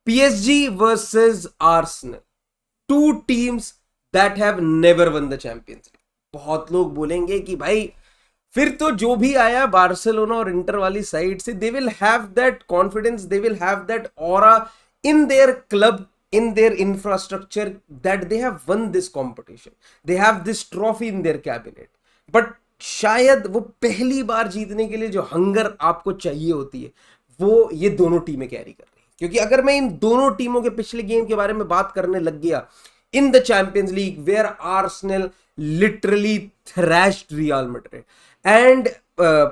PSG versus Arsenal, two teams that have never won the Champions League. बहुत लोग बोलेंगे कि भाई फिर तो जो भी आया बार्सिलोना और इंटर वाली साइड से, दे will have that confidence, they will have that aura in their club, in their infrastructure, that they have won this competition, they have this trophy in their cabinet. But शायद वो पहली बार जीतने के लिए जो hunger आपको चाहिए होती है वो ये दोनों टीमें कैरी कर रही हैं. क्योंकि अगर मैं इन दोनों टीमों के पिछले गेम के बारे में बात करने लग गया, in the champions league where Arsenal literally thrashed Real Madrid and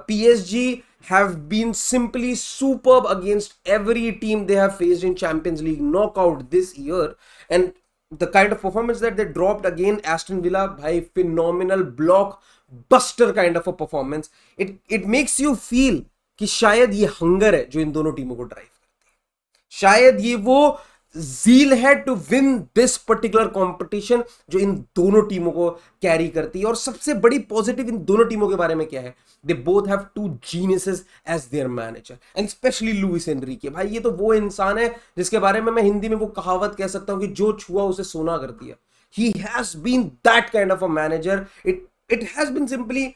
PSG have been simply superb against every team they have faced in Champions League knockout this year. And the kind of performance that they dropped again Aston Villa, bhai, phenomenal blockbuster kind of a performance. It makes you feel कि शायद ये hunger है जो इन दोनों टीमों को drive करती है, शायद ये वो जील है to win this particular competition जो इन दोनों टीमों को कैरी करती है. और सबसे बड़ी पॉजिटिव इन दोनों टीमों के बारे में क्या है, they both have two geniuses as their manager and specially Luis Enrique. भाई ये तो वो इंसान है जिसके बारे में मैं हिंदी में वो कहावत कह सकता हूं कि जो छुआ उसे सोना कर दिया. He has been that kind of a manager. It has been simply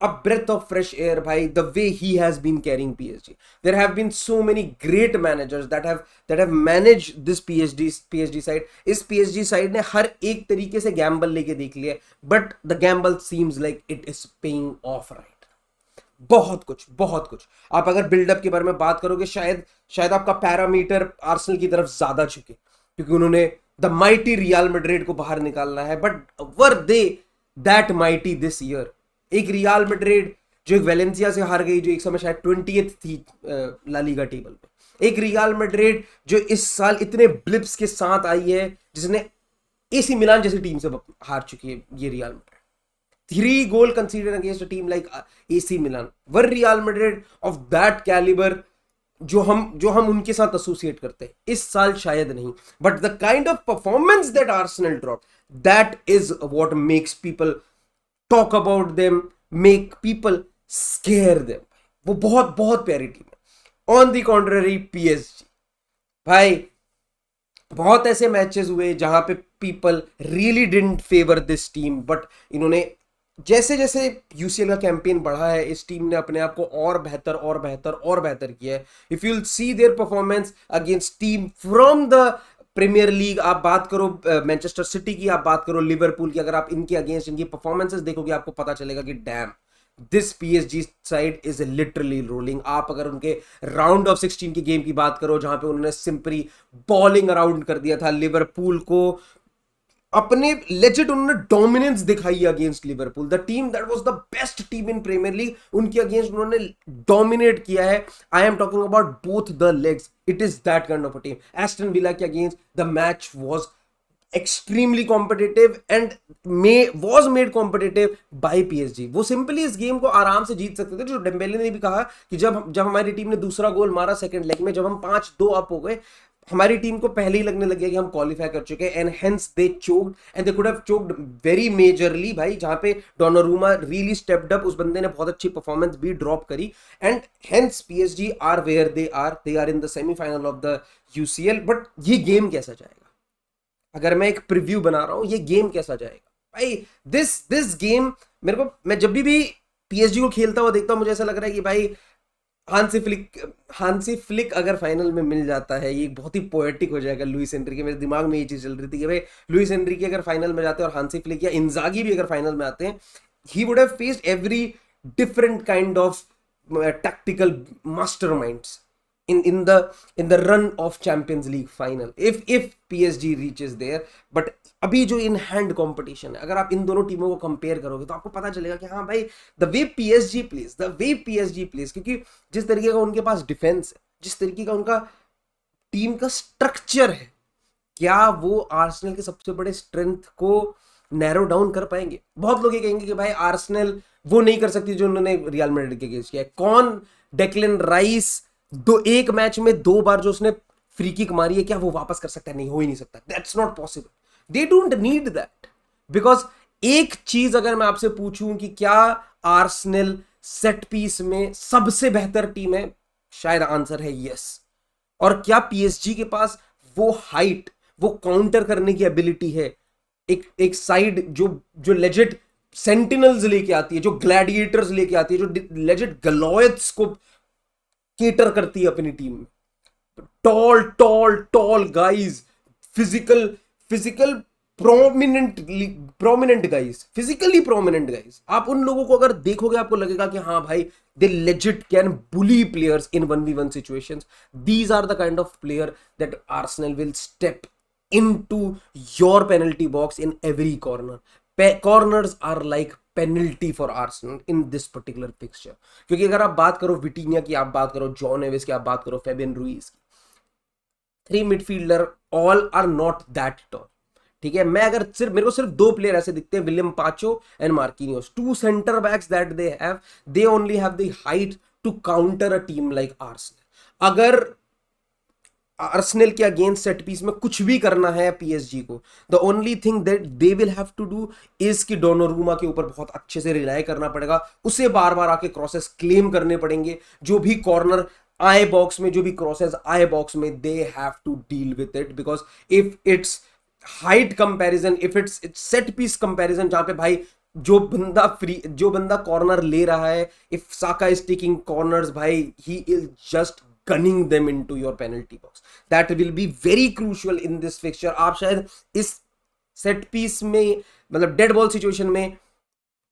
a breath of fresh air, bhai, the way he has been carrying PSG. There have been so many great managers that have managed this PSG side. इस PSG side ने हर एक तरीके से Gamble लेके देख लिया, but the gamble seems like it is paying off, right? बहुत कुछ आप अगर बिल्डअप के बारे में बात करोगे शायद आपका पैरामीटर आर्सेनल की तरफ ज्यादा झुके क्योंकि उन्होंने द माइटी रियल मैड्रिड को बाहर निकालना है. But were they that mighty this year? एक रियल मैड्रिड जो एक वेलेंसिया से हार गई, जो एक समय शायद 20th थी ला लीगा टेबल पे, एक रियल मैड्रिड जो इस साल इतने ब्लिप्स के साथ आई है, जिसने एसी मिलान जैसी टीम से हार चुकी है. ये Real Madrid 3 goal consider against a team like AC Milan. Were Real Madrid of that calibre जो हम उनके साथ एसोसिएट करते हैं इस साल शायद नहीं. But the kind of performance that Arsenal drop, that is what makes people talk about them, make people scare them. वो बहुत प्यारी टीम है. On the contrary, PSG, भाई बहुत ऐसे मैचेस हुए जहां पे people really didn't favor this team, but इन्होंने जैसे जैसे यूसीएल का कैंपेन बढ़ा है इस टीम ने अपने आप को और बेहतर किया है. If you'll see their performance against team from the Premier League, आप बात करो मैनचेस्टर सिटी की, आप बात करो लिवरपूल की, अगर आप इनके अगेंस्ट इनकी परफॉर्मेंसेस देखोगे आपको पता चलेगा कि dam this PSG side is literally rolling. आप अगर उनके राउंड ऑफ 16 की गेम की बात करो जहां पे उन्होंने सिंपली बॉलिंग अराउंड कर दिया था लिवरपूल को, अपने लेजिट उन्होंने डोमिनेंस दिखाई against Liverpool, the team that was the best team in premier league, उनके अगेंस्ट उन्होंने डोमिनेट किया है. I am talking about both the legs. It is that kind of a team. Aston Villa के against the match was extremely competitive and was made competitive by PSG. वो simply इस game को आराम से जीत सकते थे. जो डेम्बेले ने भी कहा कि जब हमारी टीम ने दूसरा गोल मारा सेकंड लेग में, जब हम 5-2 अप हो गए, हमारी टीम को पहले ही लगने लग गया कि हम क्वालिफाई कर चुके हैं. And hence they choked and they could have choked very majorly. भाई जहां पे डोनारूमा रियली स्टेप्ड अप, उस बंदे ने बहुत अच्छी परफॉर्मेंस भी ड्रॉप करी. And hence PSG are where they are in the semifinal of the UCL. But ये गेम कैसा जाएगा? अगर मैं एक प्रीव्यू बना रहा हूं, ये गेम कैसा जाएगा भाई? दिस गेम मेरे को, मैं जब भी PSG को खेलता हुआ देखता हूं मुझे ऐसा लग रहा है कि भाई हांसी फ्लिक अगर फाइनल में मिल जाता है, ये बहुत ही पोएटिक हो जाएगा. लुइस एनरिके, मेरे दिमाग में ये चीज चल रही थी कि भाई लुइस एनरिके अगर फाइनल में जाते हैं और हांसी फ्लिक या इंजागी भी अगर फाइनल में आते हैं, he would have faced every different kind of tactical masterminds in the run of Champions League final if PSG reaches there. But अभी जो इन हैंड कंपटीशन है, अगर आप इन दोनों टीमों को कंपेयर करोगे तो आपको पता चलेगा कि हाँ भाई द वे PSG प्लेज, क्योंकि जिस तरीके का उनके पास डिफेंस है, जिस तरीके का उनका टीम का स्ट्रक्चर है, क्या वो आर्सेनल के सबसे बड़े स्ट्रेंथ को नैरो डाउन कर पाएंगे? बहुत लोग ये कहेंगे कि भाई आर्सेनल वो नहीं कर सकती जो उन्होंने रियल मैड्रिड के अगेंस्ट किया है. कौन डेक्लन राइस एक मैच में 2 बार जो उसने फ्री किक मारी है, क्या वो वापस कर सकता है? नहीं, हो ही नहीं सकता. That's not possible. They don't need that. Because एक चीज अगर मैं आपसे पूछूं कि क्या आर्सेनल सेट पीस में सबसे बेहतर टीम है, शायद आंसर है यस. और क्या पीएसजी के पास वो हाइट, वो काउंटर करने की एबिलिटी है? एक साइड जो जो लेजेंड सेंटिनल्स लेके आती है, जो ग्लैडिएटर्स लेके आती है, जो लेजेंड गलोयथ्स को केटर करती है अपनी टीम में। Toll toll toll guys, physical physical prominent guys, physically prominent guys. आप उन लोगों को अगर देखोगे आपको लगेगा कि हाँ भाई, they legit can bully players in 1v1 situations. These are the kind of player that Arsenal will step into your penalty box in every corner. Corners are like penalty for Arsenal in this particular fixture. क्योंकि अगर आप बात करो विटीनिया की, आप बात करो John Aves की, आप बात करो फेबियन रुइस की, 3 midfielder all are not that tall. ठीक है, मैं अगर मेरे को सिर्फ 2 प्लेयर ऐसे दिखते हैं, William Pacho and Marquinhos, 2 centre backs that they only have the height to counter a team like Arsenal. अगर आर्सेनल के अगेंस्ट सेट पीस में कुछ भी करना है पीएसजी को, the only thing that they will have to do is कि Donnarumma के ऊपर बहुत अच्छे से रिलाय करना पड़ेगा, उसे बार बार आके क्रॉसेस क्लेम करने पड़ेंगे। जो भी कॉर्नर आए बॉक्स में, जो भी क्रॉसेस आए बॉक्स में, they have to deal with it. Because if it's height comparison, if it's set piece comparison, जहां पे भाई जो बंदा कॉर्नर ले रहा है, if Saka is taking corners, भाई he is just gunning them into your penalty box. That will be very crucial in this fixture. आप शायद इस सेट पीस में, मतलब डेड बॉल सिचुएशन में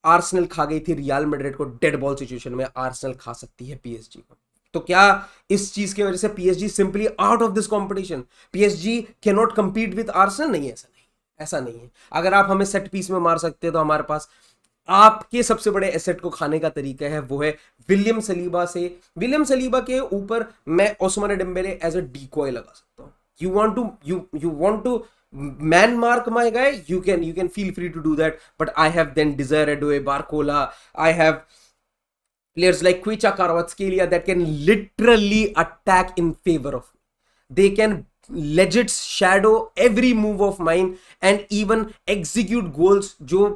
आर्सेनल खा गई थी रियल मैड्रिड को, डेड बॉल सिचुएशन में आर्सेनल खा सकती है पीएसजी को। तो क्या इस चीज की वजह से PSG simply out of this competition? PSG can not compete with Arsenal? नहीं, ऐसा नहीं है। अगर आप हमें सेट पीस में मार सकते हैं तो हमारे पास आपके सबसे बड़े एसेट को खाने का तरीका है, वो है विलियम सलीबा से। विलियम सलीबा के ऊपर मैं Ousmane Dembele as a decoy लगा सकता हूँ। You want to man mark my guy, you can feel free to do that, but I have then Desire Doe, Barcola, I have players like Kvicha Kvaratskhelia that can literally attack in favor of me. They can legit shadow every move of mine and even execute goals जो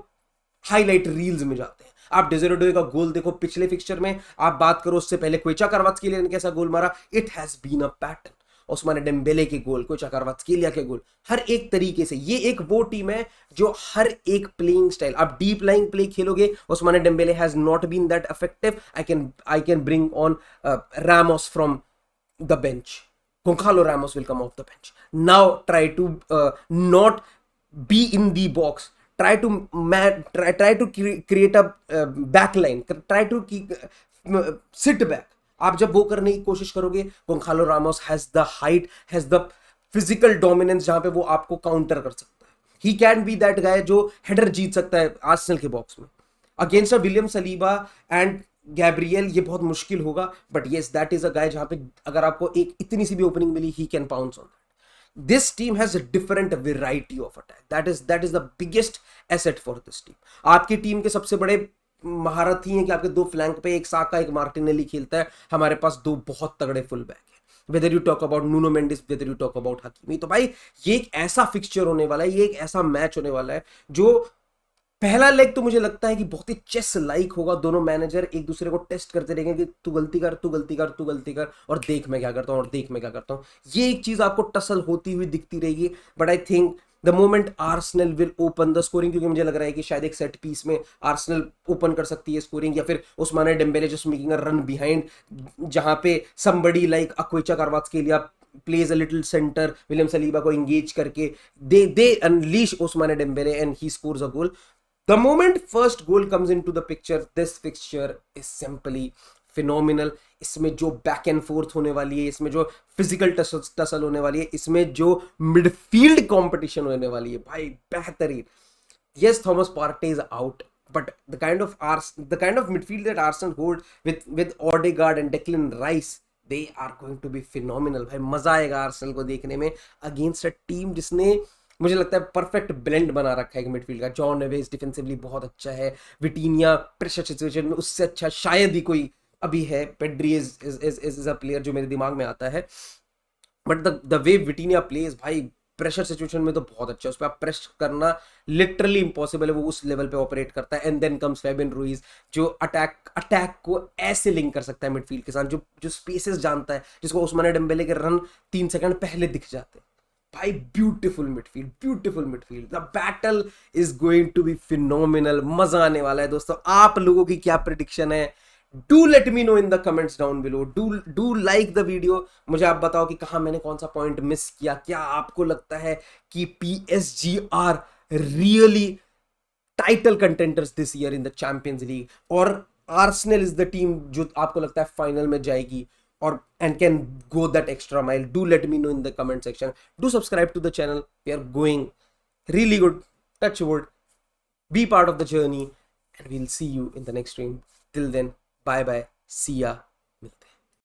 highlight reels में जाते हैं। आप डेज़िरे का गोल देखो पिछले fixture में, आप बात करो उससे पहले क्विचा क्वारात्स्केलिया ने कैसा गोल मारा, it has been a pattern. Ousmane Dembele के गोल, क्विचा क्वारात्स्केलिया के गोल, हर एक तरीके से ये एक वो टीम है जो हर एक प्लेइंग स्टाइल, आप डीप लाइंग प्ले खेलोगे, Ousmane Dembele has not been that effective. I can bring on Ramos from the bench, Gonzalo Ramos will come off the bench. Now try to not be in the box. Try to create a back line. Try to sit back. आप जब वो करने की कोशिश करोगे, Gonzalo Ramos has the height, has the physical dominance जहां पे वो आपको काउंटर कर सकता है। He can be that guy जो हेडर जीत सकता है आर्सेनल के बॉक्स में। Against a William Saliba and Gabriel ये बहुत मुश्किल होगा, but yes that is a guy जहां पे अगर आपको एक इतनी सी भी ओपनिंग मिली, he can pounce on that. This team has a different variety of attack, that is the biggest asset for this team. आपकी टीम के सबसे बड़े महारत ही है कि आपके 2 फ्लैंक पे एक साका एक मार्टिनेली खेलता है, हमारे पास 2 बहुत तगड़े फुल बैक है, whether you talk about Nuno Mendis, whether you talk about Hakimi. तो भाई ये एक ऐसा फिक्सचर होने वाला है, ये एक ऐसा मैच होने वाला है जो पहला लेग तो मुझे लगता है कि बहुत ही चेस लाइक होगा। दोनों मैनेजर एक दूसरे को टेस्ट करते रहेंगे कि तू गलती कर, तू गलती कर, तू गलती कर, और देख मैं क्या करता हूँ, और देख मैं क्या करता हूँ। ये एक चीज आपको टसल होती हुई दिखती रहेगी, but I think the moment Arsenal will open the scoring, क्योंकि मुझे लग रहा है कि शायद एक सेट पीस में आर्सेनल ओपन कर सकती है स्कोरिंग, या फिर Ousmane Dembele just making a run behind, जहां पे somebody like Khvicha Kvaratskhelia plays a little center, William Saliba को engage करके they unleash Ousmane Dembele and he scores a goal. The moment first goal comes into the picture, this fixture is simply phenomenal. इसमें जो back and fourth होने वाली है, इसमें जो physical tussle होने वाली है, इसमें जो मिडफील्ड कंपटीशन होने वाली है, भाई बेहतरीन। Yes, Thomas Partey is out, but the kind of midfield that Arsenal hold with Odegaard and Declan Rice, they are going to be phenomenal. भाई मजा आएगा आर्सेनल को देखने में अगेंस्ट अ टीम जिसने मुझे लगता है परफेक्ट ब्लेंड बना रखा है कि मिडफील्ड का। जॉन नेवेस डिफेंसिवली बहुत अच्छा है, विटीनिया प्रेशर सिचुएशन में उससे अच्छा शायद ही कोई अभी है, पेड्री इज अ प्लेयर जो मेरे दिमाग में आता है, but the way Vitinha plays, भाई प्रेशर सिचुएशन में तो बहुत अच्छा है, उस पर आप प्रेस करना लिटरली इम्पॉसिबल है, वो उस लेवल पे ऑपरेट करता है। And then comes Fabian Ruiz, जो अटैक को ऐसे लिंक कर सकता है मिडफील्ड के साथ, जो जो स्पेसेस जानता है, जिसको उस्माने डेम्बेले के रन 3 सेकंड पहले दिख जाते हैं। भाई beautiful midfield, beautiful midfield. The battle is going to be phenomenal, मजा आने वाला है दोस्तों। आप लोगों की क्या प्रेडिक्शन है? Do let me know in the comments down below, do like the video. मुझे आप बताओ कि कहाँ मैंने कौन सा पॉइंट मिस किया। क्या आपको लगता है कि PSG are really title contenders this year in the champions League, और आर्सेनल इज द टीम जो आपको लगता है फाइनल में जाएगी और and can go that extra mile? Do let me know in the comment section. Do subscribe to the channel. We are going really good. Touch wood. Be part of the journey, and we'll see you in the next stream. Till then, bye bye. See ya.